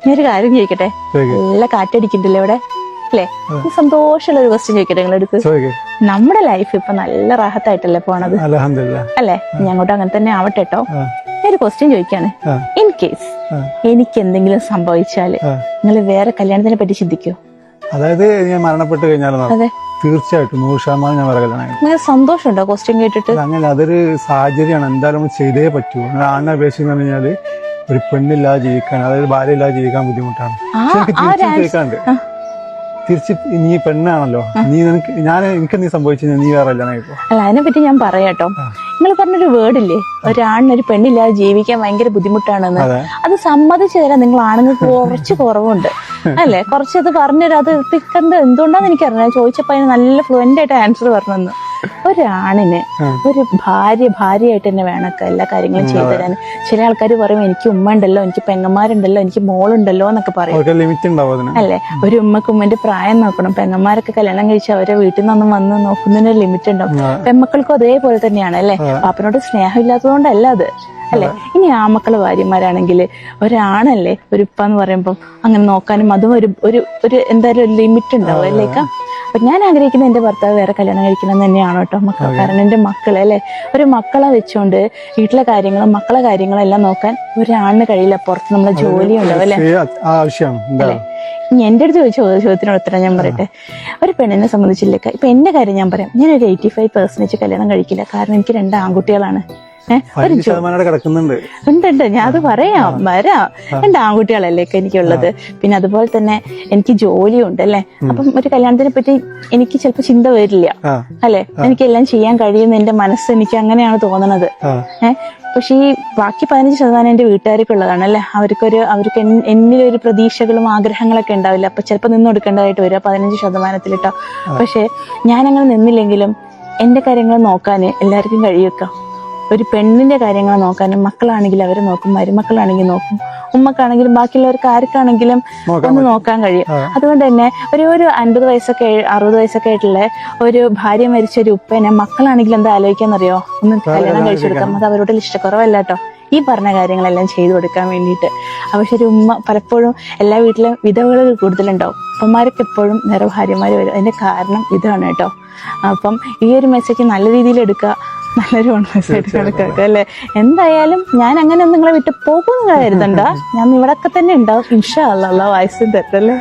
ഞാനൊരു കാര്യം ചോദിക്കട്ടെ? നല്ല കാറ്റടിക്കണ്ടല്ലേ ഇവിടെ അല്ലേ? സന്തോഷമുള്ള ഒരു ക്വസ്റ്റ്യൻ ചോദിക്കട്ടെ നിങ്ങളെടുത്ത്? നമ്മുടെ ലൈഫ് ഇപ്പൊ നല്ല റാഹത്തായിട്ടല്ലേ പോണത് അല്ലേ? ഞാൻ അങ്ങോട്ട് അങ്ങനെ തന്നെ ആവട്ടെ കേട്ടോ. ഒരു ക്വസ്റ്റ്യൻ ചോദിക്കാണ്. ഇൻ കേസ് എനിക്ക് എന്തെങ്കിലും സംഭവിച്ചാല് നിങ്ങൾ വേറെ കല്യാണത്തിനെ പറ്റി ചിന്തിക്കോ? അതായത് ഞാൻ മരണപ്പെട്ട് കഴിഞ്ഞാൽ തീർച്ചയായിട്ടും 100% ഞാൻ വേറെ കല്യാണം. നിങ്ങൾ സന്തോഷമുണ്ടോ ക്വസ്റ്റ്യൻ കേട്ടിട്ട്? അങ്ങനെ അതൊരു സാഹചര്യമാണ്, എന്തായാലും നമ്മൾ ചെയ്തേ പറ്റൂ. ആണിനെ അപേക്ഷിച്ച് പറഞ്ഞാല് ഒരു പെണ്ണില്ലാതെ ജീവിക്കാൻ, അതായത് ഭാര്യ ഇല്ലാതെ ജീവിക്കാൻ ബുദ്ധിമുട്ടാണ്. കേൾക്കാണ്ട് തിരിച്ച് നീ പെണ്ണാണല്ലോ, നീ എനിക്ക് നീ സംഭവിച്ചു നീ വേറെ കല്യാണം. അല്ല, അതിനെപ്പറ്റി ഞാൻ പറയാട്ടോ. നിങ്ങൾ പറഞ്ഞൊരു വേർഡില്ലേ, ഒരാണിനൊരു പെണ്ണില്ലാതെ ജീവിക്കാൻ ഭയങ്കര ബുദ്ധിമുട്ടാണെന്ന്. അത് സമ്മതിച്ചു തരാൻ നിങ്ങൾ ആണുങ്ങൾക്ക് കുറച്ച് കുറവുണ്ട് അല്ലെ? കുറച്ചത് പറഞ്ഞുതരാം. അത് എന്തുകൊണ്ടാന്ന് എനിക്കറിയാം. ചോദിച്ചപ്പോ അതിന് നല്ല ഫ്ലുവന്റ് ആയിട്ട് ആൻസർ പറഞ്ഞെന്ന്. ഒരാണിന് ഒരു ഭാര്യയായിട്ട് തന്നെ വേണമൊക്കെ എല്ലാ കാര്യങ്ങളും ചെയ്തു തരാൻ. ചില ആൾക്കാർ പറയും എനിക്ക് ഉമ്മ ഉണ്ടല്ലോ, എനിക്ക് പെങ്ങന്മാരുണ്ടല്ലോ, എനിക്ക് മോളുണ്ടല്ലോ എന്നൊക്കെ പറയും അല്ലെ? ഒരു ഉമ്മക്ക് ഉമ്മന്റെ പ്രായം നോക്കണം. പെങ്ങന്മാരൊക്കെ കല്യാണം കഴിച്ച് അവരെ വീട്ടിൽ നിന്നൊന്നും വന്ന് നോക്കുന്നതിന് ലിമിറ്റ് ഉണ്ടാവും. പെൺമക്കൾക്കും അതേപോലെ തന്നെയാണ് അല്ലെ? പാപ്പനോട് സ്നേഹം ഇല്ലാത്തതുകൊണ്ടല്ല അത് അല്ലെ? ഇനി ആമക്കള് ഭാര്യമാരാണെങ്കിൽ ഒരാണല്ലേ ഒരു ഉപ്പ എന്ന് പറയുമ്പോൾ അങ്ങനെ നോക്കാനും അതും ഒരു എന്തായാലും ഒരു ലിമിറ്റ് ഉണ്ടാവും അല്ലേക്ക? അപ്പൊ ഞാൻ ആഗ്രഹിക്കുന്നത് എന്റെ ഭർത്താവ് വേറെ കല്യാണം കഴിക്കണം തന്നെയാണ് കേട്ടോ മക്കൾ. കാരണം എന്റെ മക്കളെ അല്ലെ, ഒരു മക്കളെ വെച്ചോണ്ട് വീട്ടിലെ കാര്യങ്ങളും മക്കളെ കാര്യങ്ങളും എല്ലാം നോക്കാൻ ഒരാണിന് കഴിയില്ല. പുറത്ത് നമ്മളെ ജോലി ഉണ്ടാവും അല്ലെ? ഇനി എന്റെ അടുത്ത് ചോദിച്ച ചോദ്യത്തിനോട് ഉത്തരം ഞാൻ പറയട്ടെ. ഒരു പെണ്ണിനെ സംബന്ധിച്ചില്ലേക്ക, ഇപ്പൊ എന്റെ കാര്യം ഞാൻ പറയാം. ഞാനൊരു 85% കല്യാണം കഴിക്കില്ല. കാരണം എനിക്ക് 2 ആൺകുട്ടികളാണ്. ഉണ്ട്. ഞാൻ അത് വരാം. 2 ആൺകുട്ടികളല്ലേ എനിക്കുള്ളത്. പിന്നെ അതുപോലെ തന്നെ എനിക്ക് ജോലിയും ഉണ്ട് അല്ലെ? അപ്പം ഒരു കല്യാണത്തിനെ പറ്റി എനിക്ക് ചിലപ്പോ ചിന്ത വരില്ല അല്ലെ? എനിക്കെല്ലാം ചെയ്യാൻ കഴിയുന്ന എന്റെ മനസ്സ് എനിക്ക് അങ്ങനെയാണ് തോന്നണത്. പക്ഷെ ഈ ബാക്കി 15% എന്റെ വീട്ടുകാർക്കുള്ളതാണ് അല്ലെ? അവർക്ക് എന്നിലൊരു പ്രതീക്ഷകളും ആഗ്രഹങ്ങളൊക്കെ ഉണ്ടാവില്ല. അപ്പൊ ചിലപ്പോ നിന്ന് കൊടുക്കേണ്ടതായിട്ട് വരും 15% കേട്ടോ. പക്ഷെ ഞാനങ്ങനെ നിന്നില്ലെങ്കിലും എന്റെ കാര്യങ്ങൾ നോക്കാന് എല്ലാവർക്കും കഴിയുക. ഒരു പെണ്ണിന്റെ കാര്യങ്ങൾ നോക്കാനും മക്കളാണെങ്കിൽ അവരെ നോക്കും, മരുമക്കളാണെങ്കിൽ നോക്കും, ഉമ്മക്കാണെങ്കിലും ബാക്കിയുള്ളവർക്ക് ആർക്കാണെങ്കിലും ഒന്ന് നോക്കാൻ കഴിയും. അതുകൊണ്ട് തന്നെ ഒരു 50 വയസ്സൊക്കെ 60 വയസ്സൊക്കെ ആയിട്ടുള്ള ഒരു ഭാര്യ മരിച്ച ഒരു ഉപ്പനെ മക്കളാണെങ്കിൽ എന്താ ആലോചിക്കാന്നറിയോ? ഒന്ന് കല്യാണം കഴിച്ചു കൊടുക്കാം. അത് അവരോട് ഇഷ്ടക്കുറവല്ല കേട്ടോ, ഈ പറഞ്ഞ കാര്യങ്ങളെല്ലാം ചെയ്തു കൊടുക്കാൻ വേണ്ടിയിട്ട്. പക്ഷെ ഒരു ഉമ്മ പലപ്പോഴും എല്ലാ വീട്ടിലും വിധവകൾ കൂടുതലുണ്ടാവും. അപ്പന്മാർക്ക് എപ്പോഴും നിറ ഭാര്യമാര് വരും. അതിന്റെ കാരണം ഇതാണ് കേട്ടോ. അപ്പം ഈ ഒരു മെസ്സേജ് നല്ല രീതിയിൽ എടുക്കുക, നല്ലൊരു മെസ്സേജ് കണക്കാക്കുക അല്ലെ? എന്തായാലും ഞാൻ അങ്ങനെ ഒന്നും നിങ്ങളെ വിട്ട് പോകുന്ന കരുതണ്ട. ഞാൻ ഇവിടൊക്കെ തന്നെ ഉണ്ടാവും ഇൻഷാ അല്ലാഹ്. വയസ്സും തെറ്റല്ലേ.